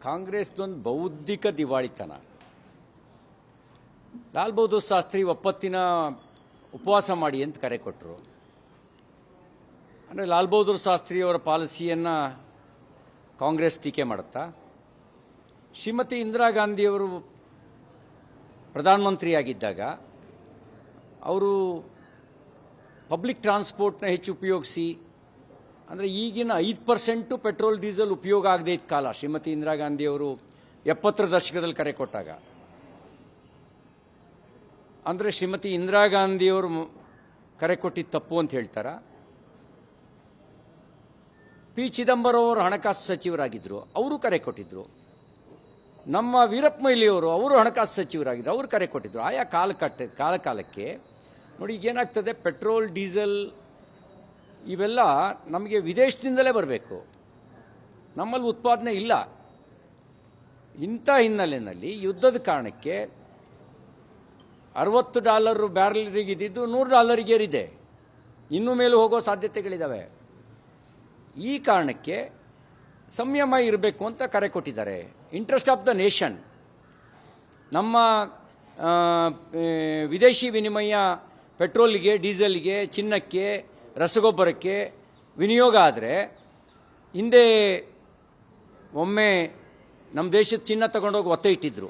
ಕಾಂಗ್ರೆಸ್ದೊಂದು ಬೌದ್ಧಿಕ ದಿವಾಳಿತನ. ಲಾಲ್ ಬಹದ್ದೂರ್ ಶಾಸ್ತ್ರಿ ಒಪ್ಪತ್ತಿನ ಉಪವಾಸ ಮಾಡಿ ಅಂತ ಕರೆ ಕೊಟ್ಟರು. ಅಂದರೆ ಲಾಲ್ ಬಹದ್ದೂರ್ ಶಾಸ್ತ್ರಿಯವರ ಪಾಲಿಸಿಯನ್ನು ಕಾಂಗ್ರೆಸ್ ಟೀಕೆ ಮಾಡುತ್ತಾ? ಶ್ರೀಮತಿ ಇಂದಿರಾ ಗಾಂಧಿಯವರು ಪ್ರಧಾನಮಂತ್ರಿಯಾಗಿದ್ದಾಗ ಅವರು ಪಬ್ಲಿಕ್ ಟ್ರಾನ್ಸ್ಪೋರ್ಟ್ನ ಹೆಚ್ಚು ಉಪಯೋಗಿಸಿ, ಅಂದರೆ ಈಗಿನ 5% ಪೆಟ್ರೋಲ್ ಡೀಸೆಲ್ ಉಪಯೋಗ ಆಗದೇ ಇದ್ದ ಕಾಲ ಶ್ರೀಮತಿ ಇಂದಿರಾ ಗಾಂಧಿಯವರು 70ರ ದಶಕದಲ್ಲಿ ಕರೆ ಕೊಟ್ಟಾಗ, ಅಂದರೆ ಶ್ರೀಮತಿ ಇಂದಿರಾ ಗಾಂಧಿಯವರು ಕರೆ ಕೊಟ್ಟಿದ್ದು ತಪ್ಪು ಅಂತ ಹೇಳ್ತಾರ? ಪಿ ಚಿದಂಬರಂ ಅವರು ಹಣಕಾಸು ಸಚಿವರಾಗಿದ್ದರು, ಅವರು ಕರೆ ಕೊಟ್ಟಿದ್ರು. ನಮ್ಮ ವೀರಪ್ಪ ಮೊಯ್ಲಿಯವರು ಅವರು ಹಣಕಾಸು ಸಚಿವರಾಗಿದ್ದರು, ಅವರು ಕರೆ ಕೊಟ್ಟಿದ್ರು. ಆಯಾ ಕಾಲಕ್ಕೆ ನೋಡಿ ಈಗೇನಾಗ್ತದೆ, ಪೆಟ್ರೋಲ್ ಡೀಸೆಲ್ ಇವೆಲ್ಲ ನಮಗೆ ವಿದೇಶದಿಂದಲೇ ಬರಬೇಕು, ನಮ್ಮಲ್ಲಿ ಉತ್ಪಾದನೆ ಇಲ್ಲ. ಇಂಥ ಹಿನ್ನೆಲೆಯಲ್ಲಿ ಯುದ್ಧದ ಕಾರಣಕ್ಕೆ $60 ಬ್ಯಾರಲ್ಗೆ ಇದ್ದಿದ್ದು $100 ಏರಿದೆ, ಇನ್ನೂ ಮೇಲೆ ಹೋಗೋ ಸಾಧ್ಯತೆಗಳಿದ್ದಾವೆ. ಈ ಕಾರಣಕ್ಕೆ ಸಂಯಮ ಇರಬೇಕು ಅಂತ ಕರೆ ಕೊಟ್ಟಿದ್ದಾರೆ. ಇಂಟ್ರೆಸ್ಟ್ ಆಫ್ ದ ನೇಷನ್, ನಮ್ಮ ವಿದೇಶಿ ವಿನಿಮಯ ಪೆಟ್ರೋಲ್ಗೆ, ಡೀಸೆಲ್ಗೆ, ಚಿನ್ನಕ್ಕೆ, ರಸಗೊಬ್ಬರಕ್ಕೆ ವಿನಿಯೋಗ ಆದರೆ, ಹಿಂದೆ ಒಮ್ಮೆ ನಮ್ಮ ದೇಶದ ಚಿನ್ನ ತಗೊಂಡೋಗಿ ಒತ್ತೆ ಇಟ್ಟಿದ್ರು.